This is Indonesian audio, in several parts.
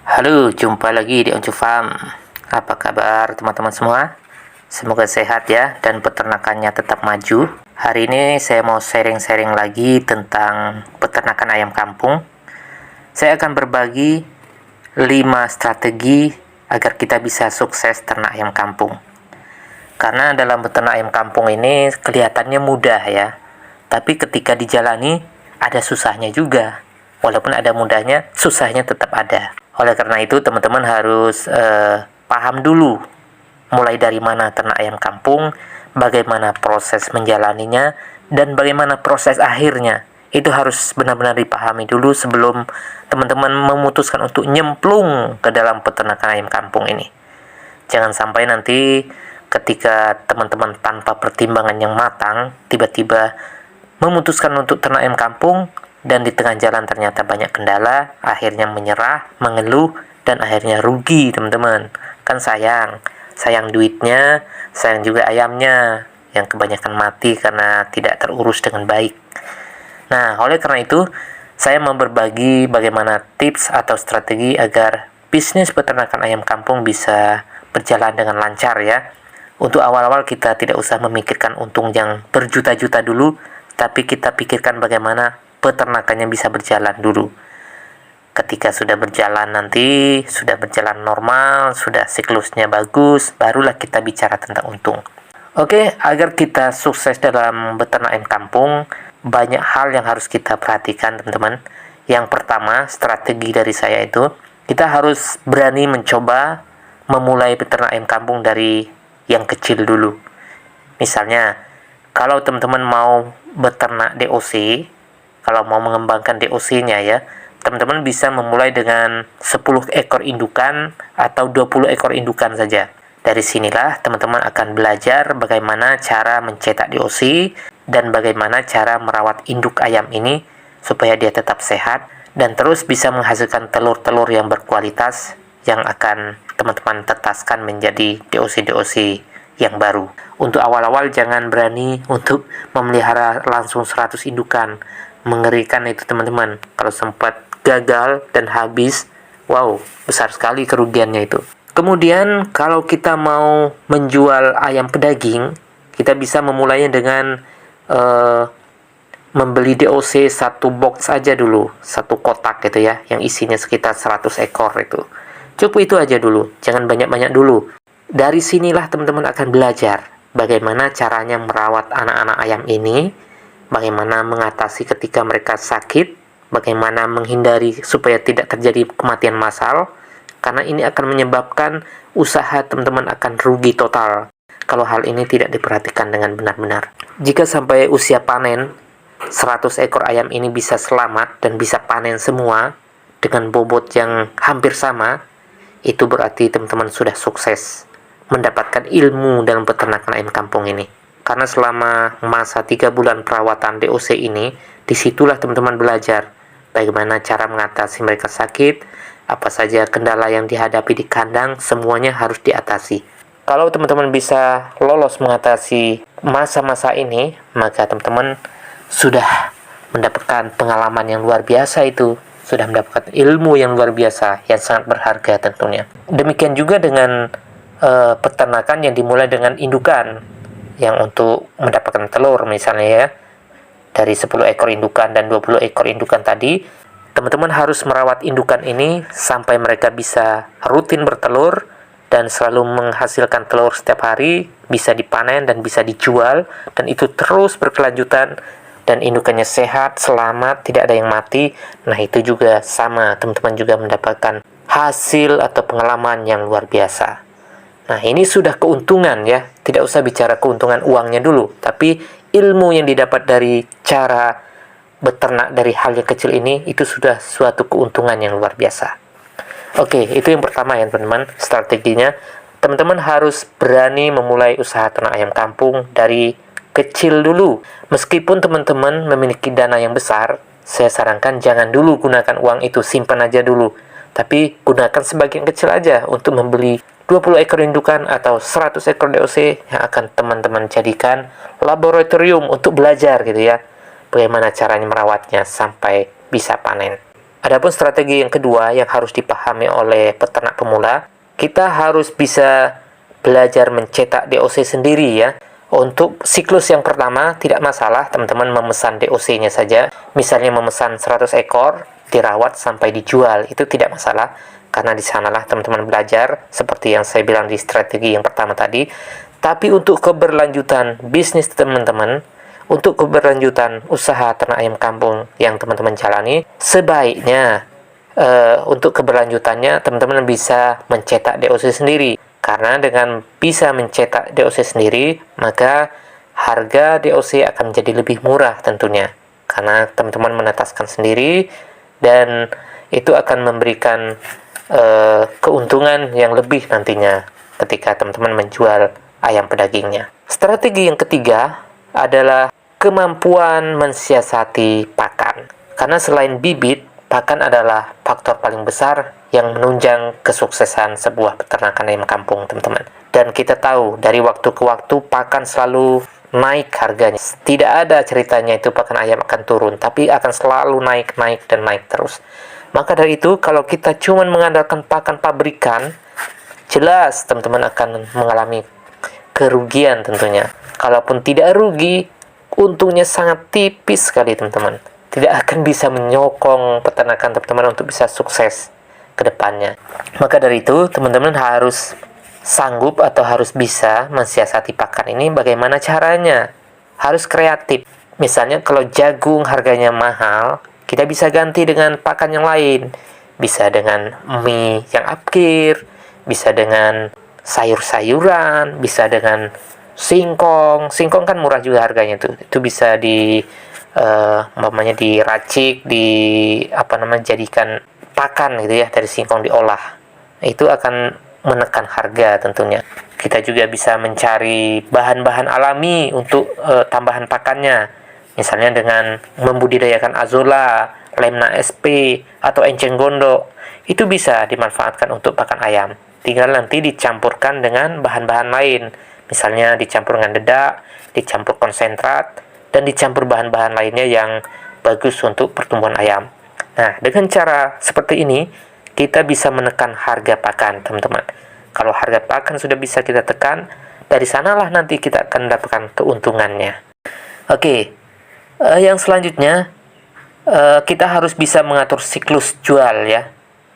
Halo, jumpa lagi di Oncu Farm. Apa kabar teman-teman semua? Semoga sehat ya dan peternakannya tetap maju. Hari ini saya mau sharing-sharing lagi tentang peternakan ayam kampung. Saya akan berbagi 5 strategi agar kita bisa sukses ternak ayam kampung. Karena dalam beternak ayam kampung ini kelihatannya mudah ya, tapi ketika dijalani ada susahnya juga. Walaupun ada mudahnya, susahnya tetap ada. Oleh karena itu, teman-teman harus paham dulu mulai dari mana ternak ayam kampung, bagaimana proses menjalaninya, dan bagaimana proses akhirnya. Itu harus benar-benar dipahami dulu sebelum teman-teman memutuskan untuk nyemplung ke dalam peternakan ayam kampung ini. Jangan sampai nanti ketika teman-teman tanpa pertimbangan yang matang, tiba-tiba memutuskan untuk ternak ayam kampung, dan di tengah jalan ternyata banyak kendala, akhirnya menyerah, mengeluh, dan akhirnya rugi teman-teman. Kan sayang duitnya, sayang juga ayamnya, yang kebanyakan mati karena tidak terurus dengan baik. Nah, oleh karena itu, saya mau berbagi bagaimana tips atau strategi agar bisnis peternakan ayam kampung bisa berjalan dengan lancar ya. Untuk awal-awal kita tidak usah memikirkan untung yang berjuta-juta dulu, tapi kita pikirkan bagaimana peternakannya bisa berjalan dulu. Ketika sudah berjalan nanti, sudah berjalan normal, sudah siklusnya bagus, barulah kita bicara tentang untung. Oke, agar kita sukses dalam beternak ayam kampung, banyak hal yang harus kita perhatikan teman-teman. Yang pertama, strategi dari saya itu, kita harus berani mencoba memulai beternak ayam kampung dari yang kecil dulu. Misalnya, kalau teman-teman mau beternak DOC, kalau mau mengembangkan DOC-nya ya, teman-teman bisa memulai dengan 10 ekor indukan atau 20 ekor indukan saja. Dari sinilah teman-teman akan belajar bagaimana cara mencetak DOC dan bagaimana cara merawat induk ayam ini supaya dia tetap sehat dan terus bisa menghasilkan telur-telur yang berkualitas yang akan teman-teman tetaskan menjadi DOC-DOC yang baru. Untuk awal-awal jangan berani untuk memelihara langsung 100 indukan. Mengerikan itu teman-teman. Kalau sempat gagal dan habis, wow, besar sekali kerugiannya itu. Kemudian kalau kita mau menjual ayam pedaging, kita bisa memulainya dengan membeli DOC satu box aja dulu, satu kotak gitu ya, yang isinya sekitar 100 ekor itu. Cukup itu aja dulu, jangan banyak-banyak dulu. Dari sinilah teman-teman akan belajar bagaimana caranya merawat anak-anak ayam ini, bagaimana mengatasi ketika mereka sakit, bagaimana menghindari supaya tidak terjadi kematian massal, karena ini akan menyebabkan usaha teman-teman akan rugi total kalau hal ini tidak diperhatikan dengan benar-benar. Jika sampai usia panen, 100 ekor ayam ini bisa selamat dan bisa panen semua dengan bobot yang hampir sama, itu berarti teman-teman sudah sukses mendapatkan ilmu dalam peternakan ayam kampung ini. Karena selama masa 3 bulan perawatan DOC ini, disitulah teman-teman belajar bagaimana cara mengatasi mereka sakit, apa saja kendala yang dihadapi di kandang, semuanya harus diatasi. Kalau teman-teman bisa lolos mengatasi masa-masa ini, maka teman-teman sudah mendapatkan pengalaman yang luar biasa itu, sudah mendapatkan ilmu yang luar biasa, yang sangat berharga tentunya. Demikian juga dengan peternakan yang dimulai dengan indukan, yang untuk mendapatkan telur misalnya ya, dari 10 ekor indukan dan 20 ekor indukan tadi, teman-teman harus merawat indukan ini sampai mereka bisa rutin bertelur dan selalu menghasilkan telur setiap hari, bisa dipanen dan bisa dijual, dan itu terus berkelanjutan, dan indukannya sehat, selamat, tidak ada yang mati. Nah itu juga sama, teman-teman juga mendapatkan hasil atau pengalaman yang luar biasa. Nah ini sudah keuntungan ya, tidak usah bicara keuntungan uangnya dulu, tapi ilmu yang didapat dari cara beternak dari hal yang kecil ini, itu sudah suatu keuntungan yang luar biasa. Oke, itu yang pertama ya teman-teman, strateginya. Teman-teman harus berani memulai usaha ternak ayam kampung dari kecil dulu. Meskipun teman-teman memiliki dana yang besar, saya sarankan jangan dulu gunakan uang itu, simpan aja dulu. Tapi gunakan sebagian kecil aja untuk membeli 20 ekor indukan atau 100 ekor DOC yang akan teman-teman jadikan laboratorium untuk belajar gitu ya. Bagaimana caranya merawatnya sampai bisa panen. Adapun strategi yang kedua yang harus dipahami oleh peternak pemula, kita harus bisa belajar mencetak DOC sendiri ya. Untuk siklus yang pertama tidak masalah teman-teman memesan DOC-nya saja. Misalnya memesan 100 ekor, dirawat sampai dijual, itu tidak masalah. Karena di sanalah teman-teman belajar seperti yang saya bilang di strategi yang pertama tadi. Tapi untuk keberlanjutan bisnis teman-teman, untuk keberlanjutan usaha ternak ayam kampung yang teman-teman jalani, sebaiknya untuk keberlanjutannya teman-teman bisa mencetak DOC sendiri. Karena dengan bisa mencetak DOC sendiri, maka harga DOC akan menjadi lebih murah tentunya. Karena teman-teman menetaskan sendiri, dan itu akan memberikan keuntungan yang lebih nantinya ketika teman-teman menjual ayam pedagingnya. Strategi yang ketiga adalah kemampuan mensiasati pakan. Karena selain bibit, pakan adalah faktor paling besar yang menunjang kesuksesan sebuah peternakan ayam kampung, teman-teman. Dan kita tahu, dari waktu ke waktu, pakan selalu naik harganya. Tidak ada ceritanya itu pakan ayam akan turun, tapi akan selalu naik, dan naik terus. Maka dari itu, kalau kita cuma mengandalkan pakan pabrikan, jelas teman-teman akan mengalami kerugian tentunya. Kalaupun tidak rugi, untungnya sangat tipis sekali, teman-teman. Tidak akan bisa menyokong peternakan teman-teman untuk bisa sukses ke depannya. Maka dari itu, teman-teman harus sanggup atau harus bisa mensiasati pakan ini. Bagaimana caranya? Harus kreatif. Misalnya kalau jagung harganya mahal, kita bisa ganti dengan pakan yang lain. Bisa dengan mie yang upkir, bisa dengan sayur-sayuran, bisa dengan singkong. Singkong kan murah juga harganya tuh. Itu bisa diracik, jadikan pakan gitu ya, dari singkong diolah. Itu akan menekan harga tentunya. Kita juga bisa mencari bahan-bahan alami untuk tambahan pakannya. Misalnya dengan membudidayakan azolla, lemna SP, atau enceng gondok. Itu bisa dimanfaatkan untuk pakan ayam. Tinggal nanti dicampurkan dengan bahan-bahan lain. Misalnya dicampur dengan dedak, dicampur konsentrat, dan dicampur bahan-bahan lainnya yang bagus untuk pertumbuhan ayam. Nah, dengan cara seperti ini, kita bisa menekan harga pakan, teman-teman. Kalau harga pakan sudah bisa kita tekan, dari sanalah nanti kita akan mendapatkan keuntungannya. Oke, yang selanjutnya, kita harus bisa mengatur siklus jual ya.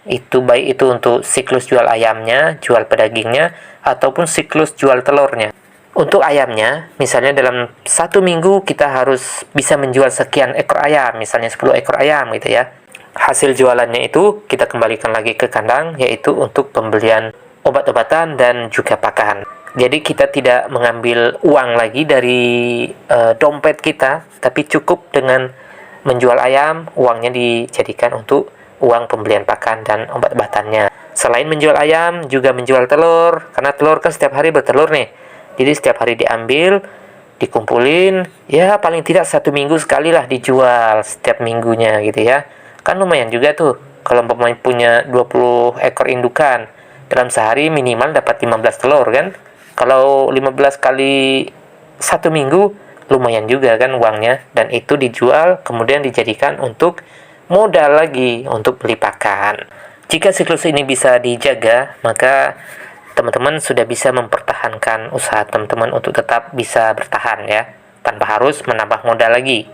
Itu baik itu untuk siklus jual ayamnya, jual pedagingnya, ataupun siklus jual telurnya. Untuk ayamnya, misalnya dalam 1 minggu kita harus bisa menjual sekian ekor ayam, misalnya 10 ekor ayam gitu ya. Hasil jualannya itu kita kembalikan lagi ke kandang, yaitu untuk pembelian obat-obatan dan juga pakan. Jadi kita tidak mengambil uang lagi dari dompet kita, tapi cukup dengan menjual ayam, uangnya dijadikan untuk uang pembelian pakan dan obat-obatannya. Selain menjual ayam, juga menjual telur, karena telur kan setiap hari bertelur nih. Jadi setiap hari diambil, dikumpulin, ya paling tidak 1 minggu sekali lah dijual setiap minggunya gitu ya. Kan lumayan juga tuh, kalau pemain punya 20 ekor indukan, dalam sehari minimal dapat 15 telur kan. Kalau 15 kali 1 minggu, lumayan juga kan uangnya. Dan itu dijual, kemudian dijadikan untuk modal lagi, untuk beli pakan. Jika siklus ini bisa dijaga, maka teman-teman sudah bisa mempertahankan usaha teman-teman untuk tetap bisa bertahan ya, tanpa harus menambah modal lagi.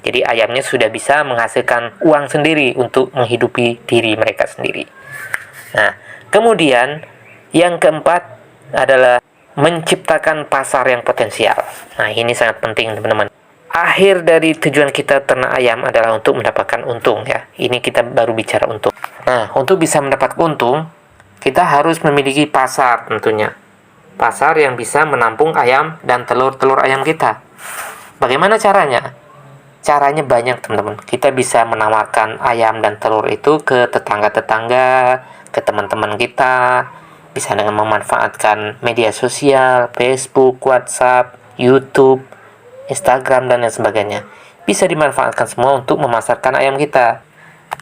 Jadi ayamnya sudah bisa menghasilkan uang sendiri untuk menghidupi diri mereka sendiri. Nah, kemudian yang keempat adalah menciptakan pasar yang potensial. Nah, ini sangat penting teman-teman. Akhir dari tujuan kita ternak ayam adalah untuk mendapatkan untung ya. Ini kita baru bicara untung. Nah, untuk bisa mendapat untung, kita harus memiliki pasar tentunya. Pasar yang bisa menampung ayam dan telur-telur ayam kita. Bagaimana caranya? Caranya banyak teman-teman. Kita bisa menawarkan ayam dan telur itu ke tetangga-tetangga, ke teman-teman kita. Bisa dengan memanfaatkan media sosial, Facebook, WhatsApp, YouTube, Instagram, dan lain sebagainya. Bisa dimanfaatkan semua untuk memasarkan ayam kita.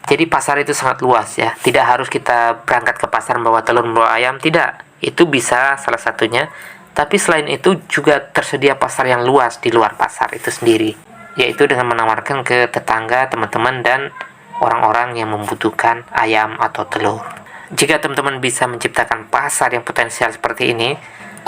Jadi pasar itu sangat luas ya. Tidak harus kita berangkat ke pasar membawa telur, membawa ayam. Tidak. Itu bisa salah satunya. Tapi selain itu juga tersedia pasar yang luas di luar pasar itu sendiri. Yaitu dengan menawarkan ke tetangga, teman-teman, dan orang-orang yang membutuhkan ayam atau telur. Jika teman-teman bisa menciptakan pasar yang potensial seperti ini,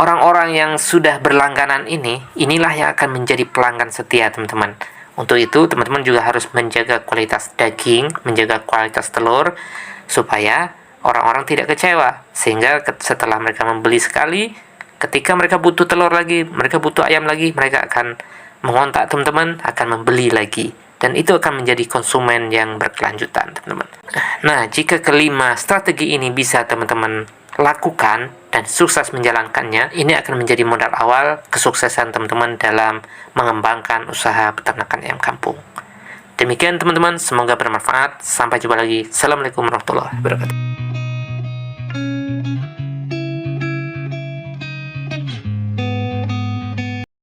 orang-orang yang sudah berlangganan inilah yang akan menjadi pelanggan setia, teman-teman. Untuk itu, teman-teman juga harus menjaga kualitas daging, menjaga kualitas telur, supaya orang-orang tidak kecewa. Sehingga setelah mereka membeli sekali, ketika mereka butuh telur lagi, mereka butuh ayam lagi, mereka akan mengontak teman-teman, akan membeli lagi. Dan itu akan menjadi konsumen yang berkelanjutan, teman-teman. Nah, jika kelima strategi ini bisa teman-teman lakukan dan sukses menjalankannya, ini akan menjadi modal awal kesuksesan teman-teman dalam mengembangkan usaha peternakan ayam kampung. Demikian teman-teman, semoga bermanfaat. Sampai jumpa lagi. Assalamualaikum warahmatullahi wabarakatuh.